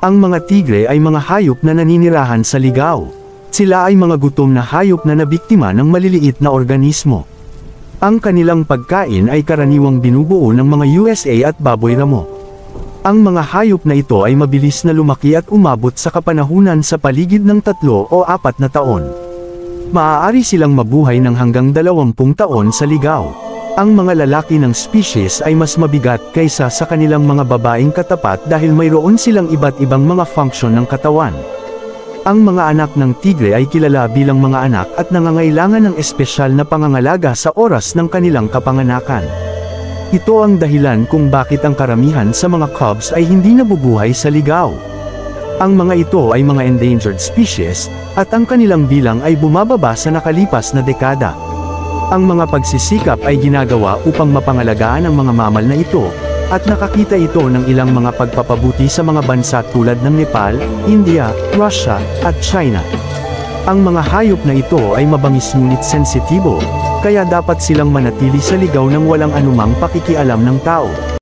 Ang mga tigre ay mga hayop na naninirahan sa ligaw. Sila ay mga gutom na hayop na nabiktima ng maliliit na organismo. Ang kanilang pagkain ay karaniwang binubuo ng mga USA at baboy ramo. Ang mga hayop na ito ay mabilis na lumaki at umabot sa kapanahunan sa paligid ng 3 o 4 na taon. Maaari silang mabuhay ng hanggang 20 taon sa ligaw. Ang mga lalaki ng species ay mas mabigat kaysa sa kanilang mga babaeng katapat dahil mayroon silang iba't ibang mga function ng katawan. Ang mga anak ng tigre ay kilala bilang mga anak at nangangailangan ng espesyal na pangangalaga sa oras ng kanilang kapanganakan. Ito ang dahilan kung bakit ang karamihan sa mga cubs ay hindi nabubuhay sa ligaw. Ang mga ito ay mga endangered species, at ang kanilang bilang ay bumababa sa nakalipas na dekada. Ang mga pagsisikap ay ginagawa upang mapangalagaan ang mga mamal na ito, at nakakita ito ng ilang mga pagpapabuti sa mga bansa tulad ng Nepal, India, Russia, at China. Ang mga hayop na ito ay mabangis ngunit sensitibo, kaya dapat silang manatili sa ligaw nang walang anumang pakikialam ng tao.